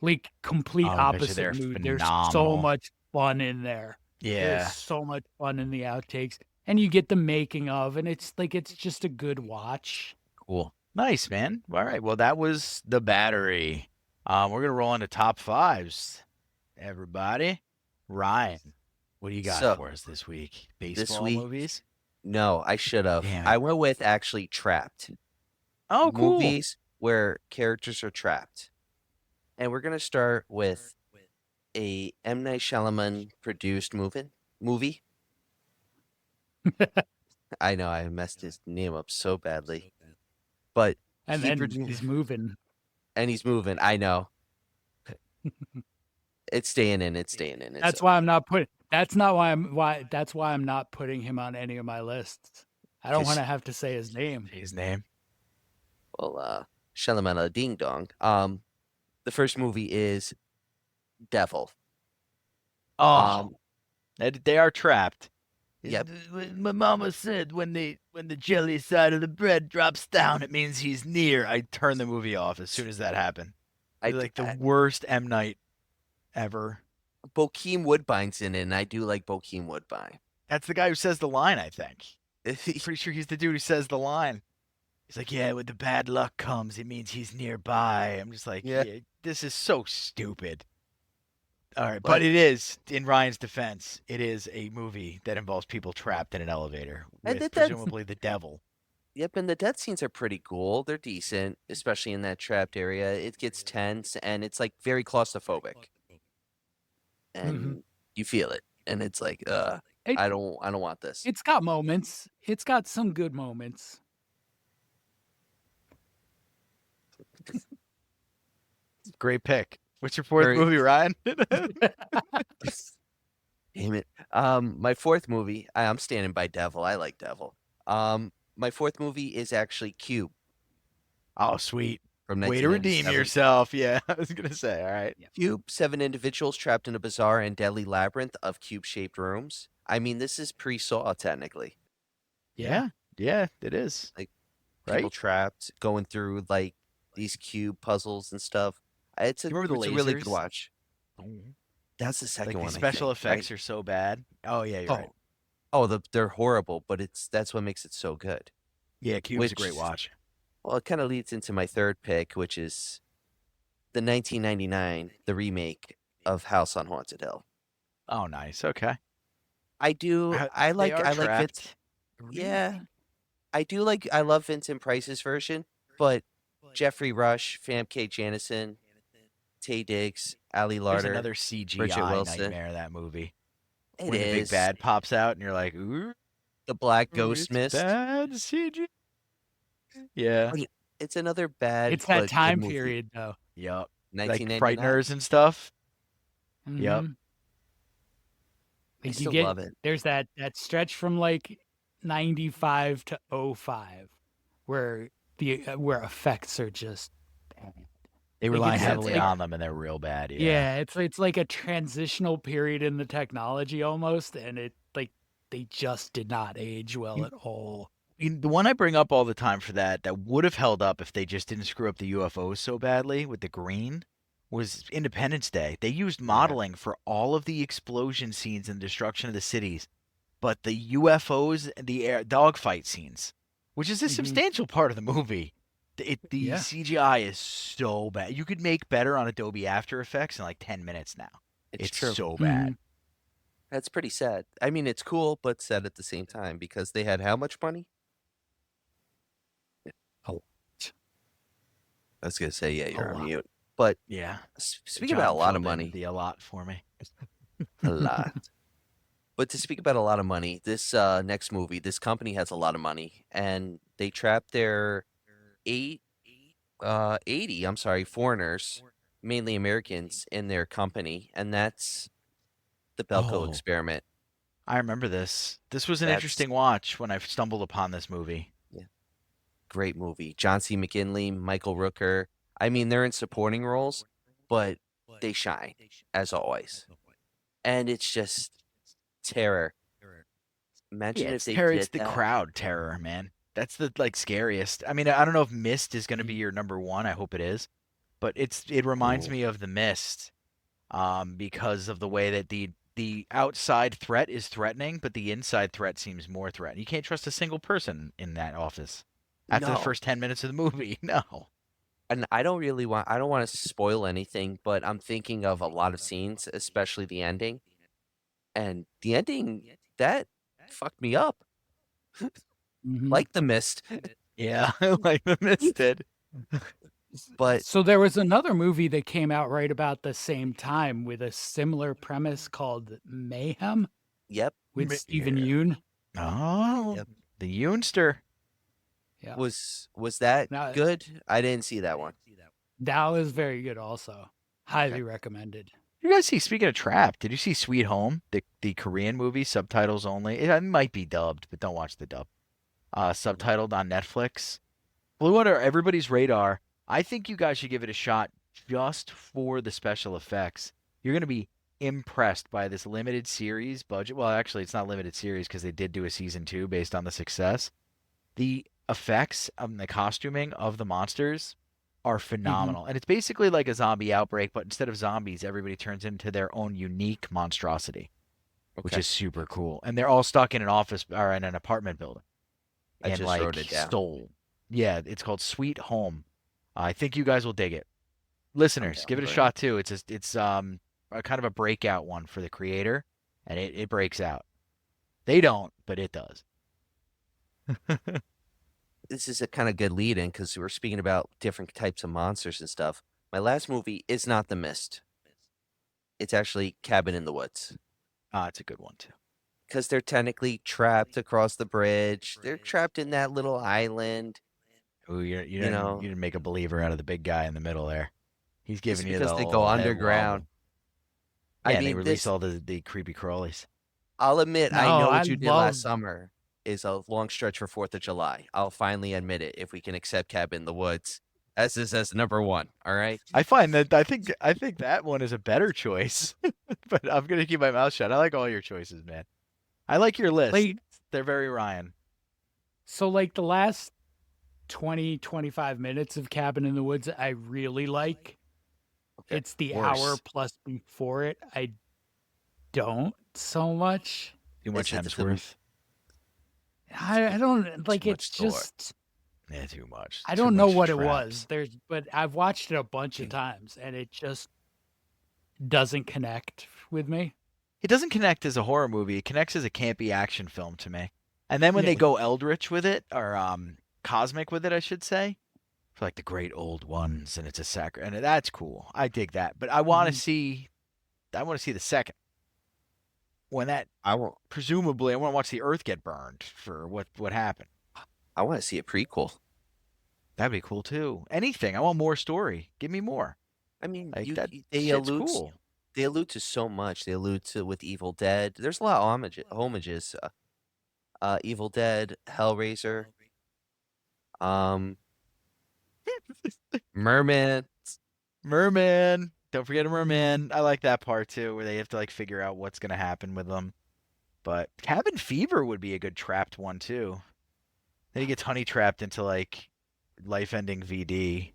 like complete Oh, I bet you opposite they're mood. There's so phenomenal. much fun in there. Yeah. There's so much fun in the outtakes. And you get the making of, and it's just a good watch. Cool. Nice, man. All right. Well, that was The Battery. We're going to roll into top fives, everybody. Ryan, what do you got So, for us this week? Baseball week- movies? No, I should have. Damn it. I went with actually Trapped. Oh, cool. Movies where characters are trapped. And we're gonna start with a M. Night Shyamalan produced movie. I know I messed his name up so badly, but And he then produ- he's moving. and he's moving. I know. It's staying in. It's staying in. That's why I'm not putting. That's why I'm not putting him on any of my lists. I don't 'Cause- want to have to say his name. His name? Shyamalan Ding Dong. The first movie is Devil. Oh, they are trapped. Yep. My mama said when the jelly side of the bread drops down, it means he's near. I turn the movie off as soon as that happened. Like the worst M. Night ever. Bokeem Woodbine's in it, and I do like Bokeem Woodbine. That's the guy who says the line, I think. Pretty sure he's the dude who says the line. He's like, yeah, when the bad luck comes, it means he's nearby. I'm just like, Yeah. yeah, this is so stupid. All right, but it is, in Ryan's defense, it is a movie that involves people trapped in an elevator And with that's- presumably the devil. Yep, and the death scenes are pretty cool. They're decent, especially in that trapped area. It gets tense, and it's like very claustrophobic. And you feel it, and it's like, It, I don't want this. it's got moments. It's got some good moments. Great pick. What's your fourth Very- movie, Ryan? Damn it. My fourth movie, I'm standing by Devil. I like Devil. My fourth movie is actually Cube Oh, sweet. from Way to redeem 1997. yourself. Yeah, I was gonna say. All right. Cube, 7 individuals trapped in a bizarre and deadly labyrinth of cube-shaped rooms. I mean, this is pre-Saw, technically. Yeah, it is. Like, Right? People trapped, going through, like, these cube puzzles and stuff. It's a, You remember the it's a really good lasers? watch. That's the second Like one, the I special think, right? effects are so bad. Oh yeah, you're right. They're horrible, but that's what makes it so good. Yeah, Cube's a great which- watch. Well, it kind of leads into my third pick, which is the 1999, the remake of House on Haunted Hill. Oh, nice. Okay. I do. I like. They are I like Vince. trapped. Yeah, I do like. I love Vincent Price's version, but Jeffrey Rush, Famke Janison, Taye Diggs, Ali There's Larder. another Bridget CGI Wilson. nightmare, that movie. It When the big is bad pops out and you're like, ooh, the Black Ghost it's Mist. bad CG. Yeah. It's another bad. It's but that good time movie. period, though. Yup. Like 1999. Frighteners and stuff. Yep. Mhm. I Like, still love it. There's that stretch from like 95 to 05 where where effects are just bad. They Like, rely it's heavily like- on them and they're real bad. Yeah, it's like a transitional period in the technology almost, and it like they just did not age well at all. The one I bring up all the time for that would have held up if they just didn't screw up the UFOs so badly with the green was Independence Day. They used modeling for all of the explosion scenes and destruction of the cities, but the UFOs and the dogfight scenes, which is a Mhm. substantial part of the movie, the Yeah. CGI is so bad. You could make better on Adobe After Effects in like 10 minutes now. It's true. so bad. Mhm. That's pretty sad. I mean, it's cool, but sad at the same time because they had how much money? A lot. I was gonna say, yeah, you're on lot. mute. But Yeah. speaking about a lot of filled in money, The a lot for me. a lot. But to speak about a lot of money, this next movie, this company has a lot of money, and they trapped their 80 foreigners, mainly Americans, in their company, and that's the Belko Oh. experiment. I remember this. This was an That's- interesting watch when I stumbled upon this movie. Great movie. John C. McGinley, Michael Rooker. I mean, they're in supporting roles, but they shine, as always. And it's just terror. Imagine if it's they terror. did It's the that. crowd terror, man. That's the scariest. I mean, I don't know if Mist is going to be your number one. I hope it is, but it reminds Ooh. me of the Mist, because of the way that the outside threat is threatening, but the inside threat seems more threatening. You can't trust a single person in that office after the No. first 10 minutes of the movie. No. And I don't want to spoil anything, but I'm thinking of a lot of scenes, especially the ending. And the ending, that fucked me up. Mhm. Like The Mist. Yeah, like the Mist did. But So there was another movie that came out right about the same time with a similar premise called Mayhem yep, with Stephen Yeun. Oh, Yep. the Younster. Yeah. was that Now- good? I didn't see that one. That was very good also. Highly recommended. You guys see, speaking of Trapped, did you see Sweet Home, the Korean movie, subtitles only? It might be dubbed, but don't watch the dub. Subtitled on Netflix. Flew under everybody's radar. I think you guys should give it a shot just for the special effects. You're going to be impressed by this limited series budget. Well, actually, it's not limited series because they did do a season 2 based on the success. The effects and the costuming of the monsters are phenomenal. And it's basically like a zombie outbreak, but instead of zombies, everybody turns into their own unique monstrosity, which Okay. is super cool. And they're all stuck in an office or in an apartment building. I And just like wrote it down. Seoul. Yeah, it's called Sweet Home. I think you guys will dig it. Listeners, down give it a for it. shot too. It's a kind of a breakout one for the creator, and it breaks out. They don't, but it does. This is a kind of good lead in because we're speaking about different types of monsters and stuff. My last movie is not The Mist. It's actually Cabin in the Woods. It's a good one too. because they're technically trapped across the bridge. They're trapped in that little island. Ooh, you You know, didn't make a believer out of the big guy in the middle there. He's just giving you because the they go old head underground. wobble. I Yeah, and they mean, release this. all the creepy crawlies. I'll admit, I No, know I what you did love. last summer is a long stretch for 4th of July. I'll finally admit it if we can accept Cabin in the Woods as number one. All right. I find that I think that one is a better choice, but I'm gonna keep my mouth shut. I like all your choices, man. I like your list. Like, They're very Ryan. so like the last 20, 25 minutes of Cabin in the Woods, I really like. Okay. It's the Worse. hour plus before it. I don't so much. Too much Is it the- Hemsworth. I don't like. much It's Thor. just. Yeah, too much. I Too don't know much what it traps. was. But I've watched it a bunch of times, and it just doesn't connect with me. It doesn't connect as a horror movie. It connects as a campy action film to me. And then when Yeah. they go eldritch with it, or cosmic with it, I should say, for like the great old ones, and it's a and that's cool. I dig that. But I want to see the second. When that I want. presumably, I want to watch the Earth get burned for what happened. I want to see a prequel. That'd be cool too. Anything. I want more story. Give me more. I mean, Like they shit's allude. cool. They allude to so much. They allude to with Evil Dead. There's a lot of homages. Evil Dead, Hellraiser, Merman. Merman. Don't forget a merman. I like that part too, where they have to like figure out what's gonna happen with them. But Cabin Fever would be a good trapped one too. Then he gets honey trapped into like life-ending VD.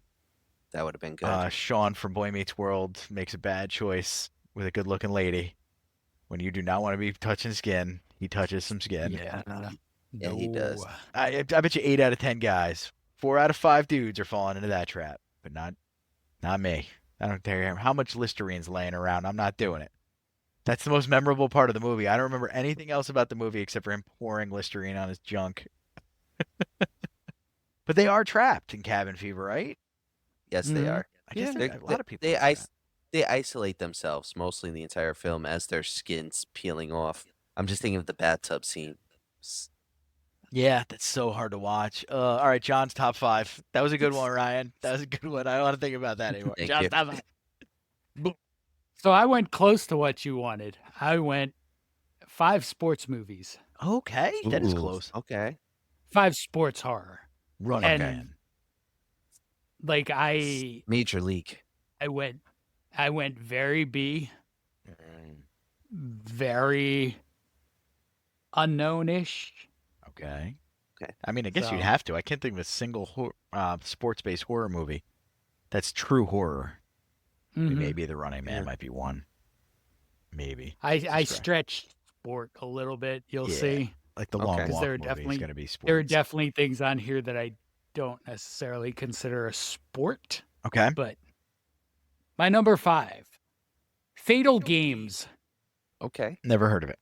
That would have been good. Sean from Boy Meets World makes a bad choice with a good-looking lady. When you do not want to be touching skin, he touches some skin. Yeah. Yeah, he does. I bet you 8 out of 10 guys, 4 out of 5 dudes are falling into that trap, but not me. I don't care how much Listerine's laying around. I'm not doing it. That's the most memorable part of the movie. I don't remember anything else about the movie except for him pouring Listerine on his junk. But they are trapped in Cabin Fever, right? Yes, they Mhm. are. I guess They're- a lot of people. They do that. they isolate themselves mostly in the entire film as their skin's peeling off. I'm just thinking of the bathtub scene. Yeah, that's so hard to watch. All right, John's top 5. That was a good one, Ryan. That was a good one. I don't want to think about that anymore. Thank John's you. top 5. So I went close to what you wanted. I went 5 sports movies, Okay, that is Ooh, close. Okay. 5 sports horror. Run And- man. Like Major League. I went very B, very unknown-ish. Okay. Okay. I mean, I guess you'd So- have to. I can't think of a single sports-based horror movie that's true horror. Mhm. Maybe The Running Man Yeah. might be one. Maybe. I Stretch. stretched sport a little bit. You'll Yeah. see. Like the Okay. Long 'Cause Walk there are movie is definitely- going to be sports. There are definitely things on here that I don't necessarily consider a sport, Okay. but my number 5, Fatal Games. Okay. Never heard of it.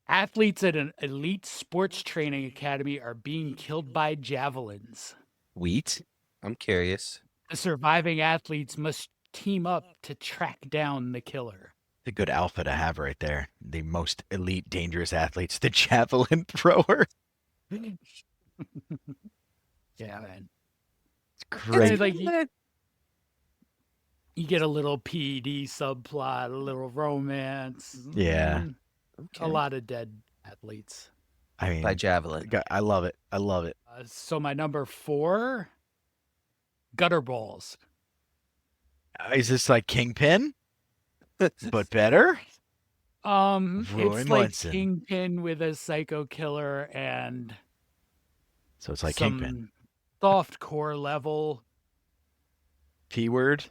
Athletes at an elite sports training academy are being killed by javelins. Wheat? I'm curious. The surviving athletes must team up to track down the killer. The good alpha to have right there. The most elite, dangerous athletes, the javelin thrower. Yeah, man. It's great. It's like you get a little PED subplot, a little romance. Yeah. Okay. A lot of dead athletes. I mean, By Javelin. I love it. I love it. So my number 4, Gutter Balls. Is this like Kingpin, but better? It's Roy like Munson. Kingpin with a psycho killer and So it's like some Kingpin. soft core level P-word?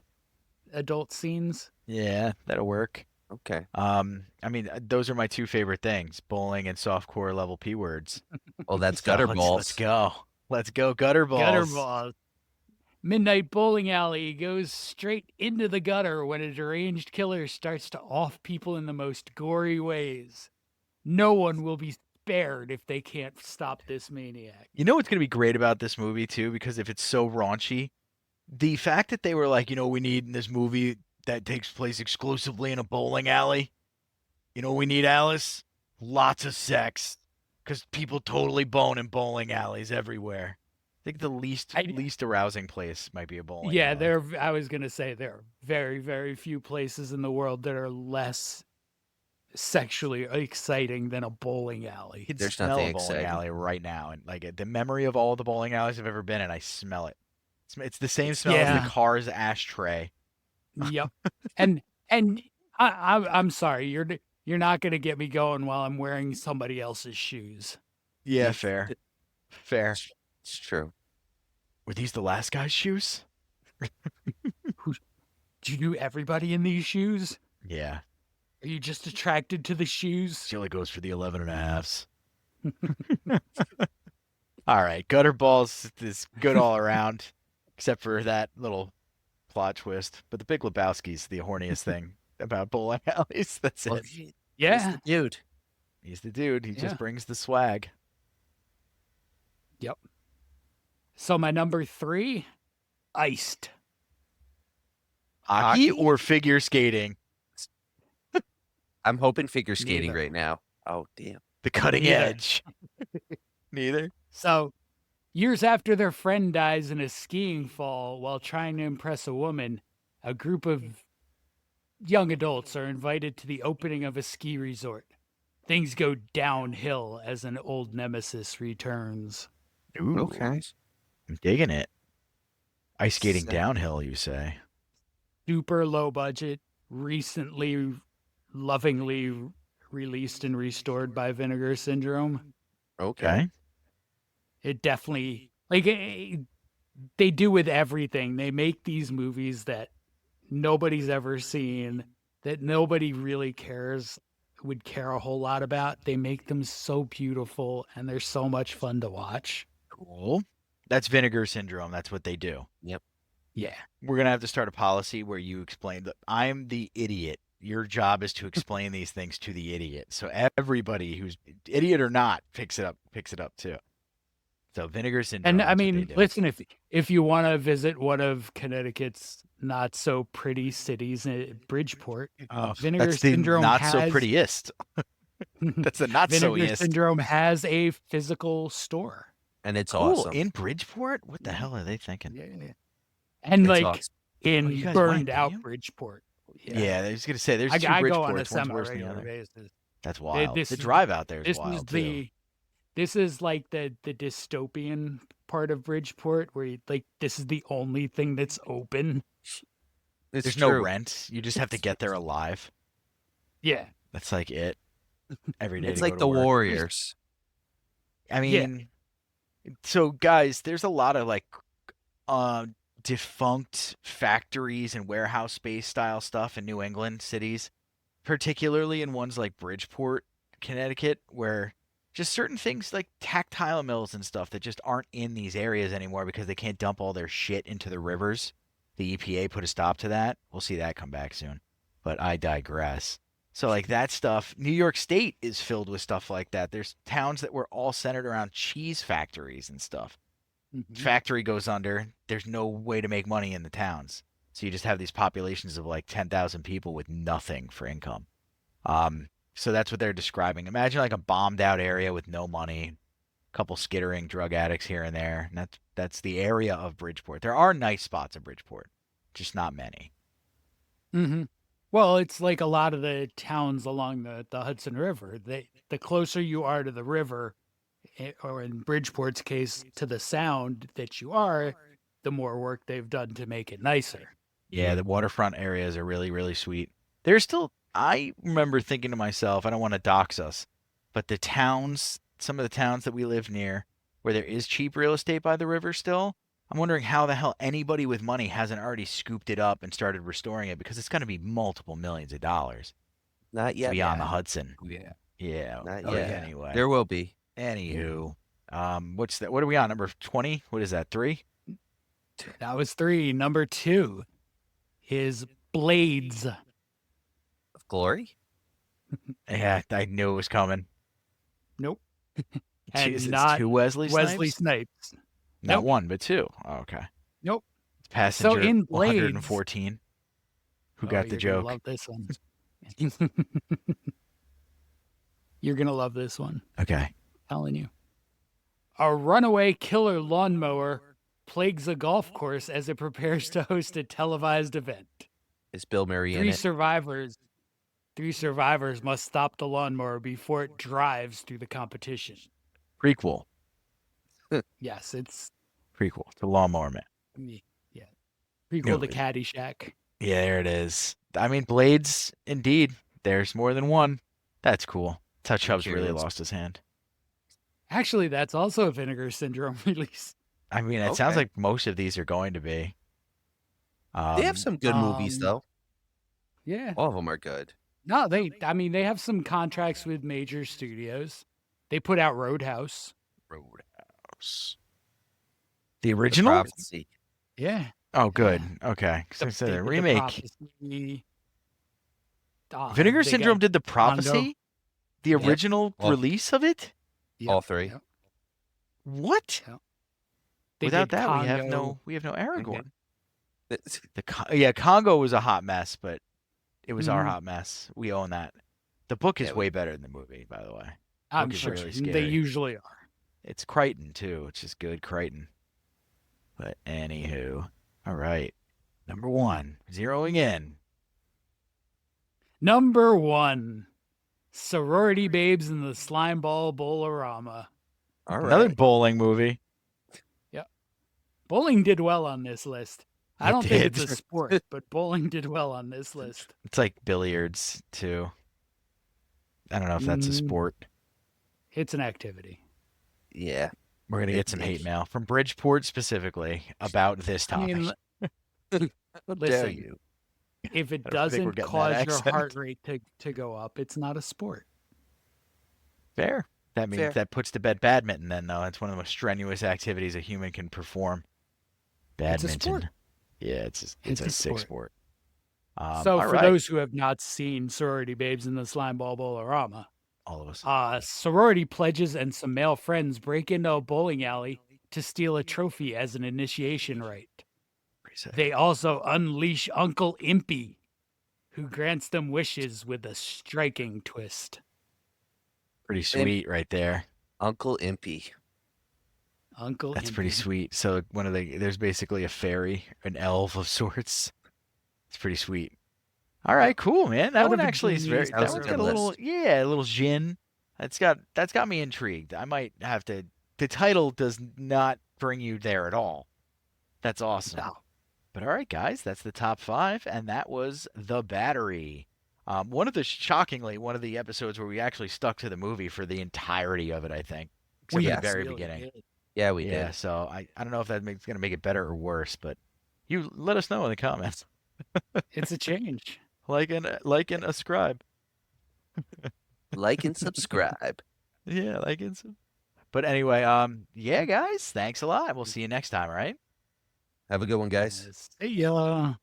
adult scenes. Yeah, that'll work. Okay. I mean, those are my 2 favorite things: bowling and softcore level P-words. Well, that's So gutter let's- balls. Let's go. Let's go, gutter balls. Gutter Balls. Midnight bowling alley goes straight into the gutter when a deranged killer starts to off people in the most gory ways. No one will be spared if they can't stop this maniac. You know what's going to be great about this movie, too? Because if it's so raunchy, the fact that they were like, we need in this movie that takes place exclusively in a bowling alley, You know what we need, Alice? Lots of sex. Because people totally bone in bowling alleys everywhere. I think the least arousing place might be a bowling alley. I was gonna say there are very, very few places in the world that are less sexually exciting than a bowling alley. You can There's smell nothing a bowling exciting. alley right now, and like the memory of all the bowling alleys I've ever been in, I smell it. It's the same smell as Yeah. the car's ashtray. Yep. and I'm sorry, you're not gonna get me going while I'm wearing somebody else's shoes. Yeah, fair. Fair. It's true. Were these the last guy's shoes? Do you do everybody in these shoes? Yeah. Are you just attracted to the shoes? She only goes for the 11.5s. All right. Gutter balls is good all around, except for that little plot twist. But the Big Lebowski's the horniest thing about bowling alleys. That's Well, it. he's Yeah. the dude. He's the dude. He Yeah. just brings the swag. Yep. So my number 3, iced. Hockey Hockey? or figure skating? I'm hoping figure skating Neither. right now. Oh, damn. The cutting Neither. edge. Neither. So, years after their friend dies in a skiing fall while trying to impress a woman, a group of young adults are invited to the opening of a ski resort. Things go downhill as an old nemesis returns. Ooh, Okay. I'm digging it. Ice skating So- downhill, you say? Super low budget, recently lovingly released and restored by Vinegar Syndrome. Okay. It definitely, like, they do with everything. They make these movies that nobody's ever seen, that nobody really would care a whole lot about. They make them so beautiful, and they're so much fun to watch. Cool. That's Vinegar Syndrome. That's what they do. Yeah. We're going to have to start a policy where you explain that I'm the idiot. Your job is to explain these things to the idiot. So everybody who's idiot or not picks it up too. So Vinegar Syndrome. And that's I what they mean, do. listen, if you want to visit one of Connecticut's not so pretty cities, Bridgeport, Vinegar that's the Syndrome not so has- prettiest. That's the not Vinegar so-iest. Syndrome has a physical store. And it's Cool. awesome. In Bridgeport? What the hell are they thinking? Yeah. And It's like awesome. in you guys burned went, didn't out you? Bridgeport. Yeah, I was going to say, there's two I go on a Bridgeports. One's worse than the semi-regular other. basis. That's wild. this The is- drive out there is This wild is too. this is like the dystopian part of Bridgeport where this is the only thing that's open. It's There's true. no rent. You just have to get there alive. Yeah. That's like it. Every day. It's to like go the to work. Warriors. I mean, so guys, there's a lot of like defunct factories and warehouse space style stuff in New England cities, particularly in ones like Bridgeport, Connecticut, where just certain things like tactile mills and stuff that just aren't in these areas anymore because they can't dump all their shit into the rivers. The EPA put a stop to that. We'll see that come back soon. But I digress. So like that stuff, New York State is filled with stuff like that. There's towns that were all centered around cheese factories and stuff. Mhm. Factory goes under, there's no way to make money in the towns. So you just have these populations of like 10,000 people with nothing for income. So that's what they're describing. Imagine like a bombed out area with no money, a couple skittering drug addicts here and there. And that's the area of Bridgeport. There are nice spots in Bridgeport, just not many. Mm-hmm. Well, it's like a lot of the towns along the Hudson River. The closer you are to the river, or in Bridgeport's case, to the sound that you are, the more work they've done to make it nicer. Yeah, the waterfront areas are really, really sweet. There's still, I remember thinking to myself, I don't want to dox us, but the towns, some of the towns that we live near, where there is cheap real estate by the river still, I'm wondering how the hell anybody with money hasn't already scooped it up and started restoring it, because it's going to be multiple millions of dollars Not to yet. be on the Hudson. Yeah. Yeah. Not okay, yet. Anyway. There will be. Anywho. What's that? What are we on? Number 20? What is that? 3? That was 3. Number 2 is Blades. Of glory? Yeah, I knew it was coming. Nope. And And not two Wesley Wesley Snipes? Snipes. Not Nope. one, but 2. Oh, okay. Nope. Passenger in Blades- 114. Who got the you're gonna joke? Love this one. You're gonna love this one. Okay. Telling you. A runaway killer lawnmower plagues a golf course as it prepares to host a televised event. Is Bill Murray in Three it? survivors must stop the lawnmower before it drives through the competition. Prequel. Yes, it's Prequel to Lawnmower Man. yeah. Prequel No, to Caddyshack. Yeah, there it is. I mean, Blades, indeed. There's more than one. That's cool. That's how Chubbs really Kearns. lost his hand. Actually, that's also a Vinegar Syndrome release. I mean, it sounds Okay. like most of these are going to be. They have some good movies, though. Yeah. All of them are good. No, they have some contracts with major studios. They put out Roadhouse. Roadhouse. The The original? Prophecy. Yeah. Oh, good. Okay. So They the did The remake. Prophecy. Vinegar They Syndrome got did the Condo. Prophecy? The Yep. original Well- release of it? Yep, All three. yep. What? They Without did that, we have Congo. no Aragorn. It's- Yeah, Congo was a hot mess, but it was our Mhm. hot mess. We own that. The book is Yeah, way better than the movie, by the way. I'm Book is sure really they scary. usually are. It's Crichton too, which is good Crichton. But anywho, all right. Number 1, zeroing in. Number 1, Sorority Babes in the Slimeball Bowlerama. All right. Another bowling movie. Bowling did well on this list. I It don't think it's did. a sport, but bowling did well on this list. It's like billiards too. I don't know if that's a Mm. sport. It's an activity. Yeah. We're gonna get some hate mail from Bridgeport specifically about this I topic. mean, How dare Listen. you? if it I don't think we're doesn't getting that cause your accent. heart rate to go up, it's not a sport. Fair. That means Fair. that puts to bed badminton then though. It's one of the most strenuous activities a human can perform. It's a Badminton. sport. Yeah, it's It's a a sick sport. sport. So all for right. those who have not seen Sorority Babes in the Slimeball Bowlerama, all of us. sorority pledges and some male friends break into a bowling alley to steal a trophy as an initiation rite. Pretty sick. They also unleash Uncle Impy, who grants them wishes with a striking twist. Pretty sweet right there. Uncle Impy. Uncle That's Impy. pretty sweet. So there's basically a fairy, an elf of sorts. It's pretty sweet. All right, cool, man. That Out one of a actually is very. genius That Sounds one's like got a a little, list. a little gin. That's got me intrigued. I might have to. The title does not bring you there at all. That's awesome. No. But all right, guys, that's the top 5, and that was The Battery. Shockingly, one of the episodes where we actually stuck to the movie for the entirety of it, I think. Except Well, for yes. the very Really beginning. did. Yeah, we Yeah, did. so I don't know if that's going to make it better or worse, but you let us know in the comments. It's a change. Like and ascribe. Like and subscribe. Yeah, like and sub. But anyway, yeah, guys, thanks a lot. We'll see you next time, all right? Have a good one, guys. See ya.